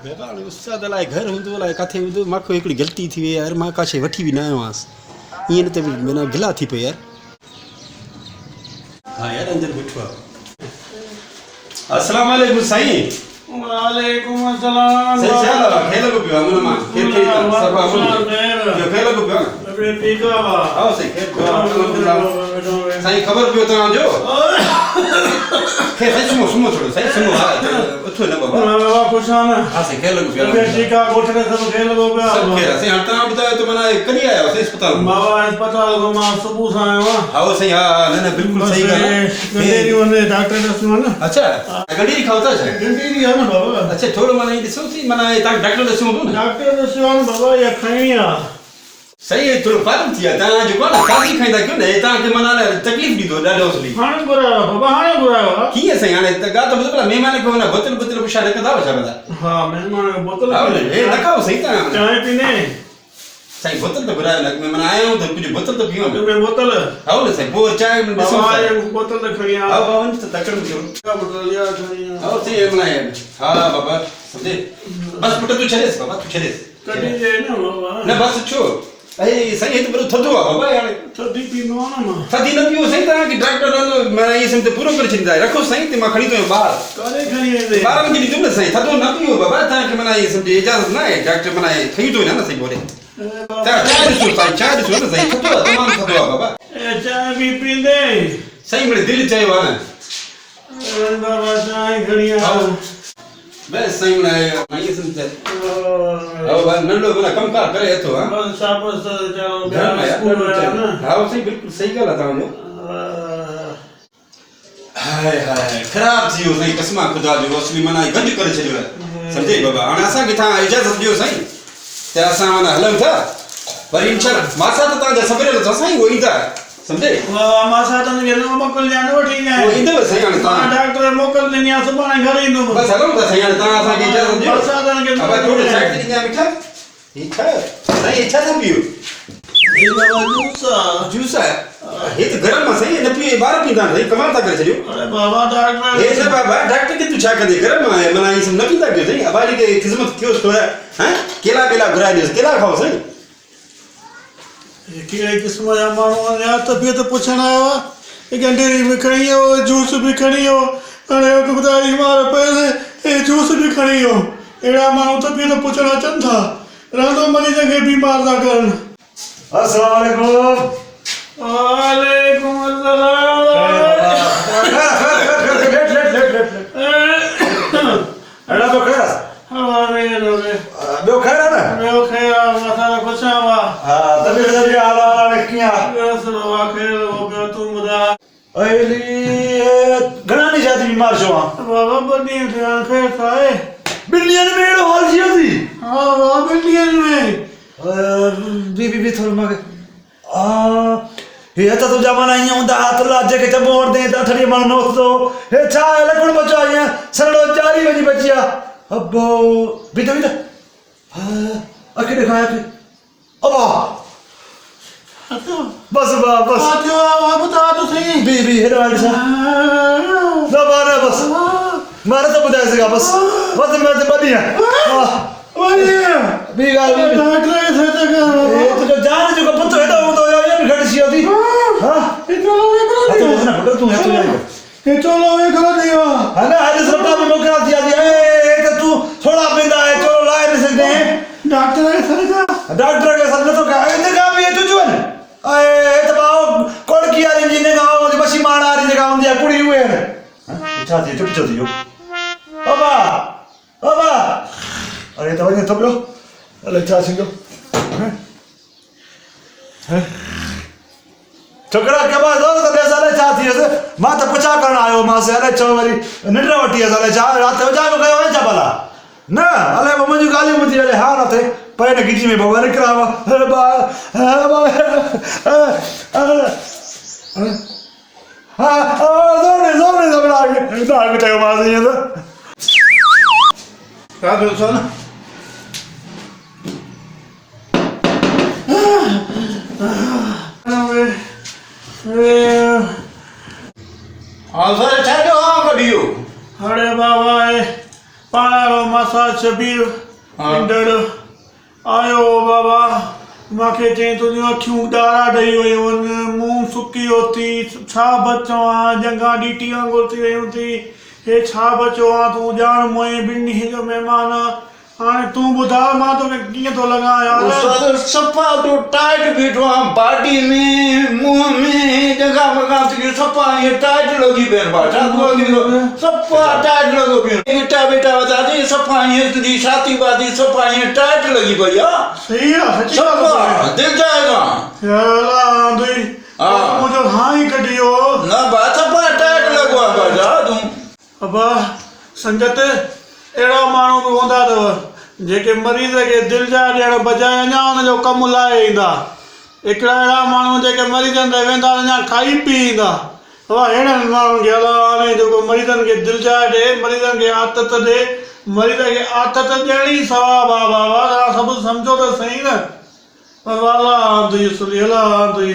बेटा उस्ताद लाइ घर हूंदो अलाए किथे हूंदो मूंखे हिकिड़ी ग़लती थी वई यार मां का शइ वठी बि न आयो हुअसि ईअं न त माना गिला थी पई यार हाँ यार अंदर बैठो आहे अस्सलाम वालेकुम साईं वालेकुम अस्सलाम सही छा खेल को पियो अमन मां खेल खेल सब अमन जो खेल को पियो अबे ठीक है बा आओ सही खेल पियो अल्हम्दुलिल्लाह साईं खबर पियो तव्हां जो खे सही सुमो सुमो थोड़ो सही सुमो हा उठो न बाबा बाबा खुश आना हां सही खेल को पियो अबे ठीक है गोठने सब खेल को पियो सब खेल सही हटा बताओ तो मना कदी आया सही अस्पताल बाबा अस्पताल को मां सुबह से आयो हां सही हां न बिल्कुल सही ॻाल्हि आहे गंडेरी ने डॉक्टर ने सुनो ना अच्छा गंडेरी खावता छा गंडेरी है ना बाबा अच्छा थोड़ो मना ॾिसो थी मना तव्हां डॉक्टर ॾिसो थो न डॉक्टर ने सुनो बाबा ये खणी आ सही है थोड़ो फालतू थी तव्हां जेको आहे न ताज़ी खाईंदा कयो न तव्हांखे माना तकलीफ़ ॾींदो ॾाढो असली हाणे घुरायो बाबा हाणे घुरायो कीअं साईं हाणे त ॻाल्हि त ॿुधो भला महिमान खे न बोतल बोतल पुछा न कंदा छा भला हां मेहमान को बोतल हा हे न खाओ सही तव्हां चाय पीने साईं बोतल त घुरायो न महिमान आया आहियूं त कुझु बोतल त पीओ न में बोतल हा न साईं पोइ चांहि में ॾिसो बाबा ये बोतल खणी आ हा बाबा वञ त तकड़ में करो का बोतल या खणी आ हा सही है बनाए हा बाबा समझे बस पुट तू छॾेसि बाबा तू छॾेसि कढी जे न बाबा न बस छो अरे सही है तो बरो थधो आहे बाबा यार थधी पीनो ना मां थधी न पियो सही तव्हांखे डॉक्टर माना इहे सभु त पूरो करे छॾींदा रखो साईं ते मां खणी थो ॿाहिरि काले खणी वेंदे ॿारनि खे ॾींदुमि न साईं थधो न पियो बाबा तव्हांखे माना इहे सम्झे इजाज़त न आहे डॉक्टर माना खणी थो वञा न साईं बोले चांहि ॾिसो साईं चांहि ॾिसो न साईं थधो आहे तमामु थधो आहे बाबा ए चाय भी पींदे साईं मिड़े दिलि चयो आहे न बाबा चाय खणी आ बस साईं मिड़े इहे सम्झे हा नंढो भला कमकार करे अथो हा बस शाबाश चलो घर में स्कूल आया ना हा साईं बिल्कुलु सही ॻाल्हि आहे तव्हांजो हाय हाय ख़राब थी वियो साईं कसमा ख़ुदा जो असली माना गंज करे छॾियो आहे सम्झे बाबा हाणे असांखे तव्हां इजाज़त ॾियो साईं त असां माना हलूं था वरी इंशाल्लाह मासा त तव्हांजा सवेल असां ई उहो ईंदा सम्झे वाह मां साथन के नो मोकल जाने वठी उहो जाए ईंदव साईं हाणे तव्हां डॉक्टर मोकल ॾिनी आ सुभाणे घर ईंदो बस हलूं था साईं हाणे तव्हां असांखे इजाज़त ॾियो साथन के अब थोड़ो साइड ते ॾिया मिठा ही छा साईं छा था पियो ये बाबा जूस जूस आहे हे त गरम आहे साईं न पियो ॿार पींदा आहिनि साईं कमाल था करे छॾियो अरे बाबा डॉक्टर हे न बाबा डॉक्टर के तू छा कंदे गरम आहे माना इहे सभु न पींदा कयो साईं अबारी खे ख़िदमत कयोसि थोरा हैं केला बेला घुराए ॾियोसि केला खाओ साईं कहिड़े क़िस्म जा माण्हू या तबियत पुछण आयो आहे गंडेरी भी खणी वियो जूस भी खणी वियो हाणे ख़ुदाई मार पए हे जूस भी खणी वियो अहिड़ा माण्हू तबियत पुछण अचनि था रहंदो मरीज़ खे बीमार था करनि अस्सलाम वालेकुम वालेकुम अस्सलाम अड़ा तो खैर ॿियो खैर आहे न ॿियो ख़ैर आहे मथां पुछां वा हा तबियत जी हाल कीअं आहे बस बाबा ख़ैर हो ॿियो तूं ॿुधाए अली घणा ॾींहं शादी बीमार छो आहे बाबा ॿ ॾींहं थिया ख़ैर छा आहे ॿिनि ॾींहंनि में अहिड़ो हाल थी वियो थी हा बाबा ॿिनि ॾींहंनि में बी थोरो मूंखे हे त तुंहिंजा माना ईअं हूंदा हथ लाज खे चॿो वठंदे त अठ ॾींहं माण्हू न उथंदो हे छा आहे लकुण बचो आहे ईअं सड़ो चारी वञी बची आहे अबो बीठ बीठ अखे ॾेखार अखे अबा बस बा बस थियो आहे ॿुधा तो सही बी हेॾो हाल छा न मारे बस मारे त ॿुधाए सघां बस बस मैं त ॿ ॾींहं ॿी ॻाल्हि तुंहिंजो जान जेको पुटु हेॾो हूंदो हुयो इहो बि घटि थी वियो थी हा हथ ॾिस न पुटु तूं हथ ॾिस चलो वे गलत नहीं हुआ है ना आज सप्ताह में मोकरा दिया दिया ए तो तू थोड़ा पिंदा है चलो लाए नहीं सकते हैं डॉक्टर के सर का डॉक्टर के साथ तो का इने का भी है तुझुन ए तो बाओ कोड किया रे जिने गाओ दी बसी माना रे गाओ दी कुड़ी हुए है अच्छा जी चुप चुप दियो बाबा बाबा अरे तो वने तो लो अरे अच्छा सिंगो छोकरा के बाद दो तो देसा ले चाहती है मां तो पचा करन आयो मां से अरे चो वरी निड्र वटी है साले जा रात हो जा गयो है जबला ना अले मम्मी गाली मुती अले हां ना थे पर ने गिजी में भगवान करावा अरे बा हां जोने जबला ना बेटा मां से ये का दो सुन हाँ सर छा जो हाँ कढियो अरे बाबा पाणो मसाज शबीर हाँ। इंदड़ आयो बाबा मूंखे चई तुंहिंजूं अखियूं ॾारा ॾेई वियूं आहिनि मुंहुं सुकी वियो थी छा बचो आहे जंगा ॾीटी वांगुरु थी वियूं थी हे छा बचो आहे तूं ॼाण मोए ॿिनि ॾींहं जो महिमान हाणे तूं ॿुधा मां तोखे कीअं थो लॻां यार उस्ताद सफ़ा तो टाइट बीठो आहियां बॉडी में मुंह में जगह वगह तुझे सफ़ा ये टाइट लगी पिया बाटा सफ़ा टाइट लॻो पियो बेटा बेटा बता दे सफ़ा ये तुझी छाती बाती सफ़ा ये टाइट लगी पई आहे सही आहे सची सफ़ा दिल जाएगा यार दुई हाँ। मुंहिंजो हाँ ई कढी वियो ना बात सफ़ा टाइट लॻो आहे बाटा तूं अबा संगत अहिड़ा माण्हू बि हूंदा अथव जेके मरीज़ खे दिलि जा ॾियण बजाए अञा हुनजो कमु लाहे ईंदा हिकिड़ा अहिड़ा माण्हू जेके मरीज़नि ते वेंदा अञा खाई पी ईंदा अबा अहिड़नि माण्हुनि खे अला हाणे जेको मरीज़नि खे दिलि जा ॾे मरीज़नि खे आदत ॾे मरीज़ खे आदत ॾियणी सवाबु आहे बाबा तव्हां सभु सम्झो त सही न अला दुई सुली अला दुई